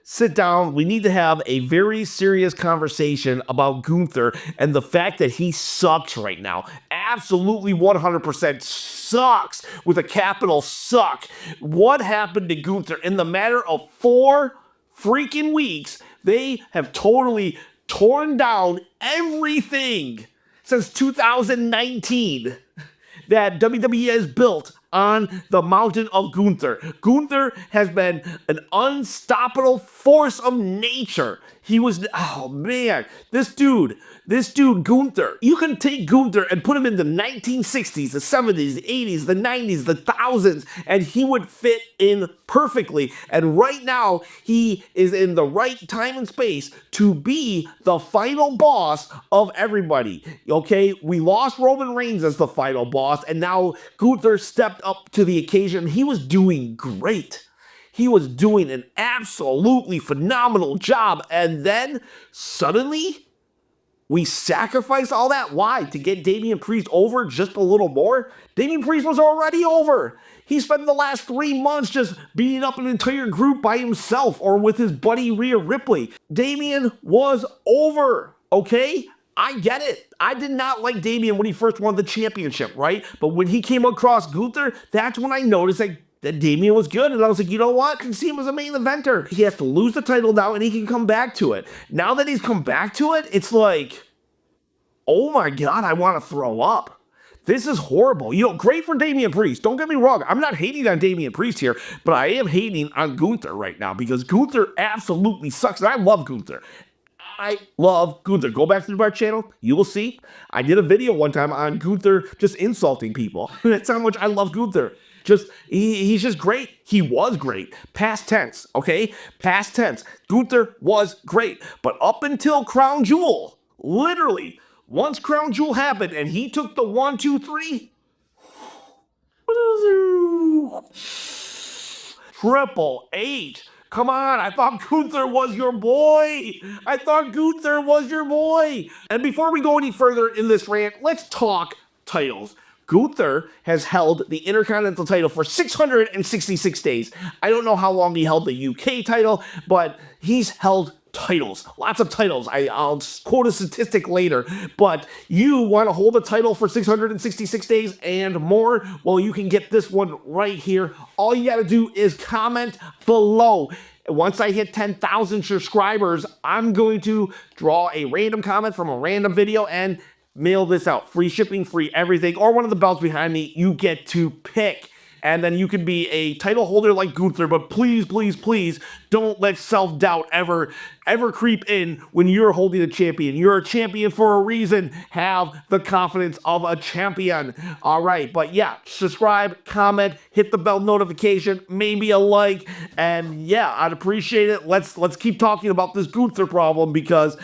sit down. We need to have a very serious conversation about Gunther and the fact that he sucks right now. Absolutely 100% sucks with a capital suck. What happened to Gunther in the matter of 4 freaking weeks? They have totally torn down everything since 2019 that WWE has built on the mountain of Gunther. Gunther has been an unstoppable force of nature. He was, oh man, this dude, Gunther, you can take Gunther and put him in the 1960s, the 70s, the 80s, the 90s, the 1000s, and he would fit in perfectly. And right now, he is in the right time and space to be the final boss of everybody. Okay, we lost Roman Reigns as the final boss, and now Gunther stepped up to the occasion. He was doing great. He was doing an absolutely phenomenal job. And then suddenly we sacrificed all that. Why? To get Damian Priest over just a little more? Damian Priest was already over. He spent the last 3 months just beating up an entire group by himself or with his buddy Rhea Ripley. Damian was over, okay? I get it. I did not like Damian when he first won the championship, right? But when he came across Gunther, that's when I noticed that Damian was good, and I was like, you know what? I can see him as a main eventer. He has to lose the title now, and he can come back to it. Now that he's come back to it, it's like, oh my God, I want to throw up. This is horrible. You know, great for Damian Priest. Don't get me wrong. I'm not hating on Damian Priest here, but I am hating on Gunther right now because Gunther absolutely sucks, and I love Gunther. I love Gunther. Go back to my channel. You will see. I did a video one time on Gunther just insulting people. That's how much I love Gunther. He's just great. He was great. Past tense, okay? Past tense. Gunther was great. But up until Crown Jewel, literally, once Crown Jewel happened and he took the 1, 2, 3, Triple H. Come on, I thought Gunther was your boy. I thought Gunther was your boy. And before we go any further in this rant, let's talk titles. Gunther has held the Intercontinental title for 666 days. I don't know how long he held the UK title, but he's held titles, lots of titles. I'll quote a statistic later, but you want to hold a title for 666 days and more? Well, you can get this one right here. All you got to do is comment below. Once I hit 10,000 subscribers, I'm going to draw a random comment from a random video and mail this out. Free shipping, free everything, or one of the belts behind me. You get to pick. And then you can be a title holder like Gunther, but please, please, please don't let self-doubt ever creep in when you're holding a champion. You're a champion for a reason. Have the confidence of a champion. All right, but yeah, subscribe, comment, hit the bell notification, maybe a like, and yeah, I'd appreciate it. Let's keep talking about this Gunther problem because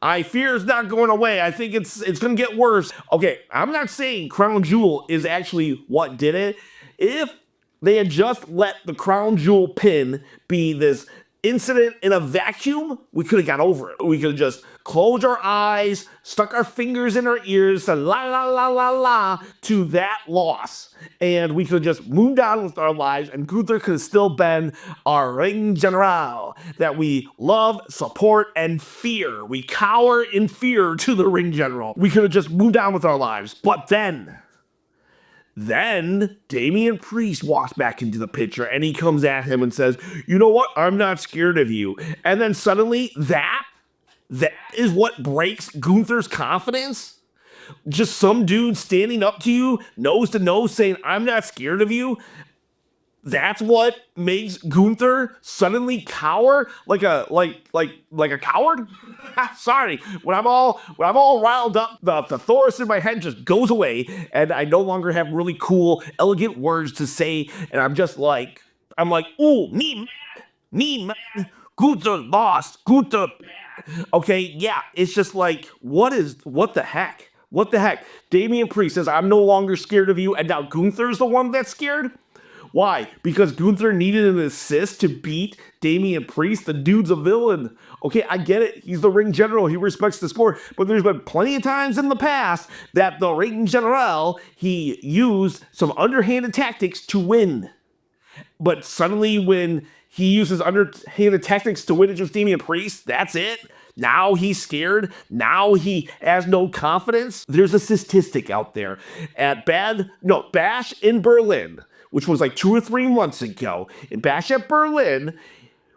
I fear it's not going away. I think it's going to get worse. Okay, I'm not saying Crown Jewel is actually what did it. If they had just let the Crown Jewel pin be this incident in a vacuum, we could have got over it. We could have just closed our eyes, stuck our fingers in our ears, said la la la la la to that loss. And we could have just moved on with our lives, and Gunther could have still been our ring general that we love, support, and fear. We cower in fear to the ring general. We could have just moved on with our lives. But then Damian Priest walks back into the picture and he comes at him and says, you know what? I'm not scared of you. And then suddenly that is what breaks Gunther's confidence. Just some dude standing up to you, nose to nose, saying, I'm not scared of you. That's what makes Gunther suddenly cower like a coward. Sorry, when I'm all riled up, the Thoris in my head just goes away, and I no longer have really cool, elegant words to say, and I'm like, ooh, me mad, Gunther lost, Gunther. Okay, yeah, it's just like, what the heck? What the heck? Damian Priest says, I'm no longer scared of you, and now Gunther's the one that's scared? Why? Because Gunther needed an assist to beat Damian Priest? The dude's a villain. Okay, I get it. He's the ring general. He respects the sport. But there's been plenty of times in the past that the ring general, he used some underhanded tactics to win. But suddenly when He uses underhanded tactics to win against Damian Priest. That's it. Now he's scared. Now he has no confidence. There's a statistic out there at Bash in Berlin, which was like 2 or 3 months ago. In Bash at Berlin,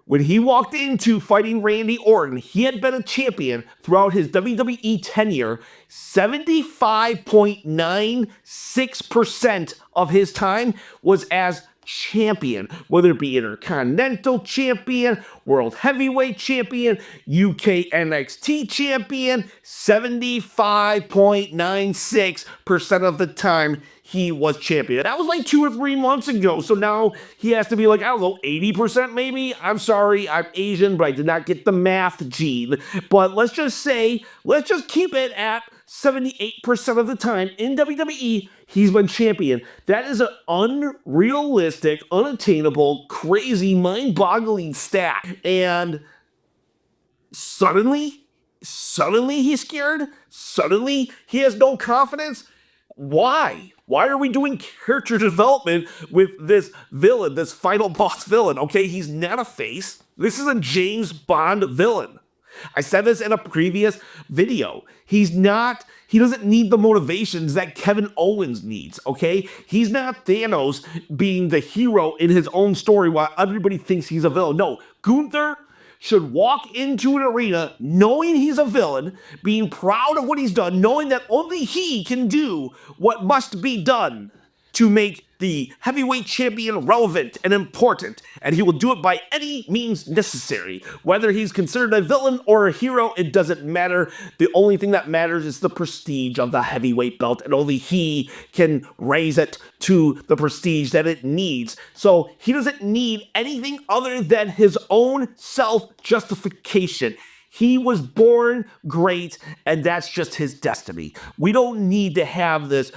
when he walked into fighting Randy Orton, he had been a champion throughout his WWE tenure. 75.96% of his time was as champion, whether it be Intercontinental Champion, World Heavyweight Champion, UK NXT Champion. 75.96% of the time he was champion. That was like 2 or 3 months ago. So now he has to be like, I don't know, 80% maybe? I'm sorry, I'm Asian, but I did not get the math gene. But let's just keep it at 78% of the time in WWE, he's been champion. That is an unrealistic, unattainable, crazy, mind-boggling stat. And suddenly he's scared. Suddenly he has no confidence. Why? Why are we doing character development with this villain, this final boss villain? Okay, he's not a face. This is a James Bond villain. I said this in a previous video. He doesn't need the motivations that Kevin Owens needs, okay? He's not Thanos being the hero in his own story while everybody thinks he's a villain. No, Gunther should walk into an arena knowing he's a villain, being proud of what he's done, knowing that only he can do what must be done to make the heavyweight champion relevant and important, and he will do it by any means necessary. Whether he's considered a villain or a hero, it doesn't matter. The only thing that matters is the prestige of the heavyweight belt, and only he can raise it to the prestige that it needs. So he doesn't need anything other than his own self-justification. He was born great, and that's just his destiny. We don't need to have this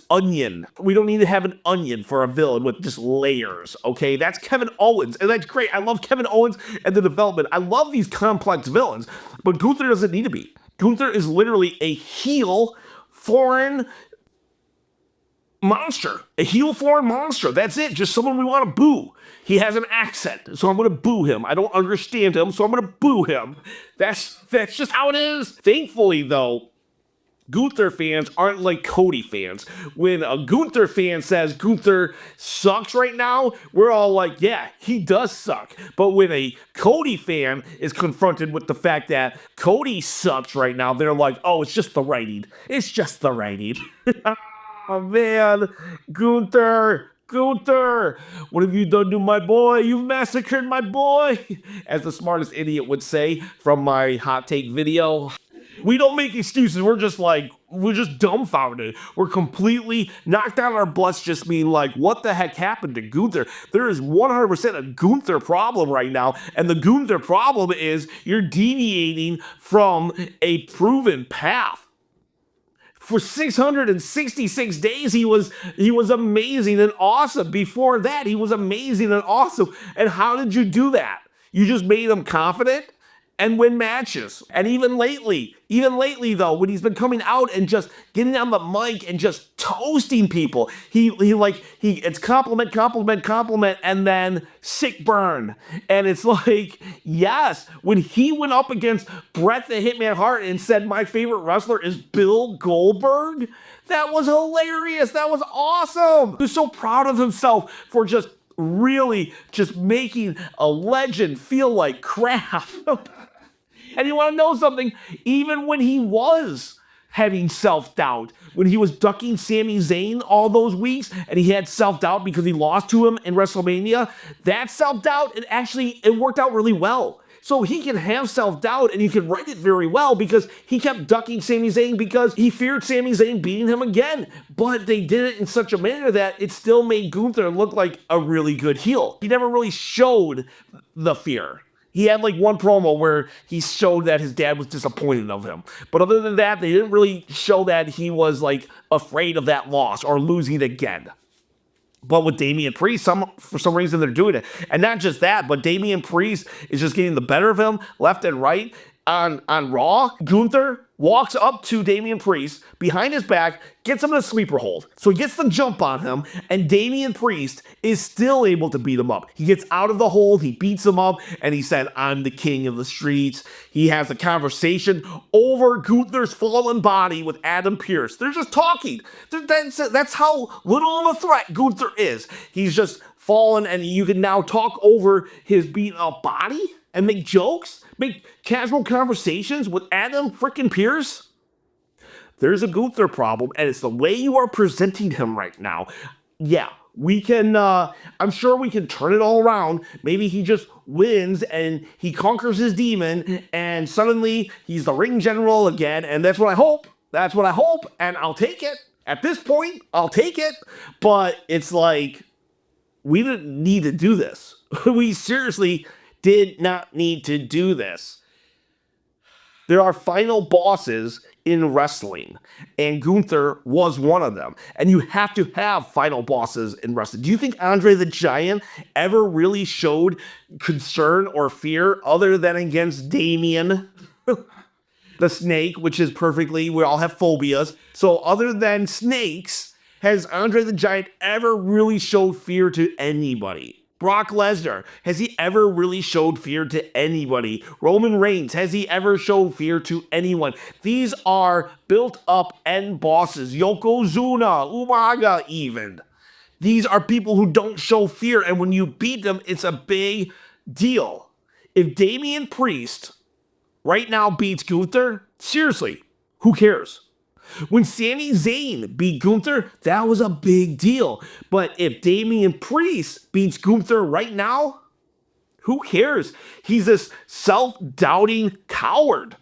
onion. We don't need to have an onion for a villain with just layers, okay? That's Kevin Owens, and that's great. I love Kevin Owens and the development. I love these complex villains, but Gunther doesn't need to be. Gunther is literally a heel, foreign monster. A heel foreign monster. That's it. Just someone we want to boo. He has an accent, so I'm going to boo him. I don't understand him, so I'm going to boo him. That's just how it is. Thankfully, though, Gunther fans aren't like Cody fans. When a Gunther fan says Gunther sucks right now, we're all like, yeah, he does suck. But when a Cody fan is confronted with the fact that Cody sucks right now, they're like, oh, it's just the writing. It's just the writing. Oh, man. Gunther, what have you done to my boy? You've massacred my boy. As the smartest idiot would say from my hot take video. We don't make excuses. We're just dumbfounded. We're completely knocked out of our butts just being like, what the heck happened to Gunther? There is 100% a Gunther problem right now. And the Gunther problem is you're deviating from a proven path. For 666 days, he was amazing and awesome. Before that, he was amazing and awesome. And how did you do that? You just made him confident and win matches. And even lately though, when he's been coming out and just getting on the mic and just toasting people, it's compliment, and then sick burn. And it's like, yes, when he went up against Bret the Hitman Hart and said, my favorite wrestler is Bill Goldberg, that was hilarious. That was awesome. He was so proud of himself for just really just making a legend feel like crap. And you want to know something? Even when he was having self-doubt, when he was ducking Sami Zayn all those weeks, and he had self-doubt because he lost to him in WrestleMania, that self-doubt, it worked out really well. So he can have self-doubt, and you can write it very well because he kept ducking Sami Zayn because he feared Sami Zayn beating him again. But they did it in such a manner that it still made Gunther look like a really good heel. He never really showed the fear. He had like one promo where he showed that his dad was disappointed of him. But other than that, they didn't really show that he was like afraid of that loss or losing again. But with Damian Priest, for some reason they're doing it. And not just that, but Damian Priest is just getting the better of him left and right on Raw. Gunther walks up to Damian Priest behind his back, gets him in a sleeper hold. So he gets the jump on him, and Damian Priest is still able to beat him up. He gets out of the hold, he beats him up, and he said, I'm the king of the streets. He has a conversation over Gunther's fallen body with Adam Pearce. They're just talking. That's how little of a threat Gunther is. He's just fallen, and you can now talk over his beaten up body and make jokes, make casual conversations with Adam freaking Pearce. There's a Gunther problem, and it's the way you are presenting him right now. Yeah, we can, I'm sure we can turn it all around. Maybe he just wins and he conquers his demon, and suddenly he's the ring general again, and that's what I hope. That's what I hope, and I'll take it. At this point, I'll take it. But it's like, we didn't need to do this. We seriously did not need to do this. There are final bosses in wrestling, and Gunther was one of them. And you have to have final bosses in wrestling. Do you think Andre the Giant ever really showed concern or fear other than against Damien? The snake, which is perfectly, we all have phobias. So other than snakes, has Andre the Giant ever really showed fear to anybody? Brock Lesnar, has he ever really showed fear to anybody? Roman Reigns, has he ever showed fear to anyone? These are built up end bosses. Yokozuna, Umaga even. These are people who don't show fear, and when you beat them, it's a big deal. If Damian Priest right now beats Gunther, seriously, who cares? When Sami Zayn beat Gunther, that was a big deal. But if Damian Priest beats Gunther right now, who cares? He's this self-doubting coward.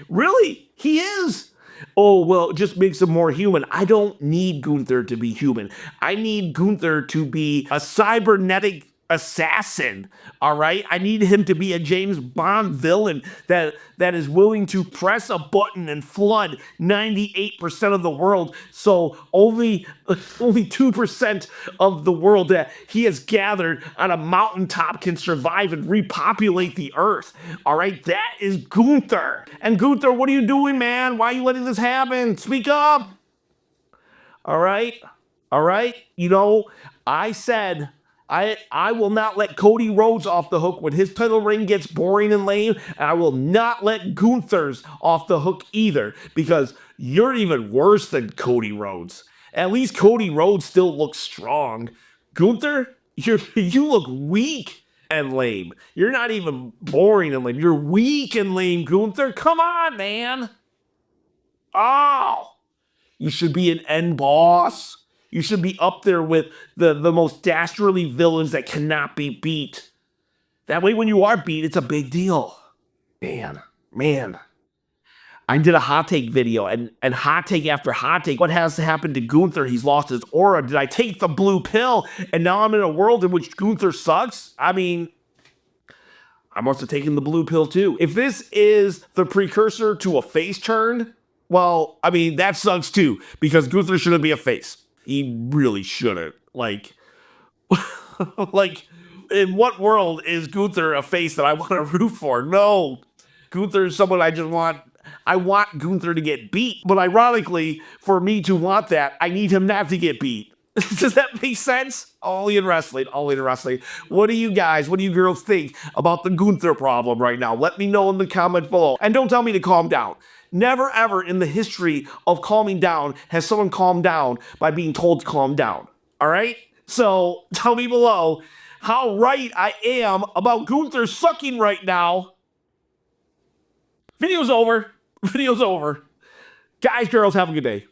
Really, he is. Oh, well, it just makes him more human. I don't need Gunther to be human. I need Gunther to be a cybernetic assassin, all right? I need him to be a James Bond villain that is willing to press a button and flood 98% of the world, so only 2% of the world that he has gathered on a mountaintop can survive and repopulate the earth, all right? That is Gunther. And Gunther, what are you doing, man? Why are you letting this happen? Speak up. All right? All right? You know, I said I will not let Cody Rhodes off the hook when his title reign gets boring and lame, and I will not let Gunther's off the hook either, because you're even worse than Cody Rhodes. At least Cody Rhodes still looks strong. Gunther, you look weak and lame. You're not even boring and lame. You're weak and lame, Gunther. Come on, man. Oh, you should be an end boss. You should be up there with the most dastardly villains that cannot be beat. That way, when you are beat, it's a big deal. Man. I did a hot take video, and hot take after hot take. What has happened to Gunther? He's lost his aura. Did I take the blue pill, and now I'm in a world in which Gunther sucks? I mean, I must have taken the blue pill too. If this is the precursor to a face turn, well, I mean, that sucks too, because Gunther shouldn't be a face. He really shouldn't. Like, in what world is Gunther a face that I want to root for? No. Gunther is someone I want Gunther to get beat. But ironically, for me to want that, I need him not to get beat. Does that make sense? Only in wrestling. What do you girls think about the Gunther problem right now? Let me know in the comment below. And don't tell me to calm down. Never ever in the history of calming down has someone calmed down by being told to calm down. All right? So tell me below how right I am about Gunther sucking right now. Video's over. Guys, girls, have a good day.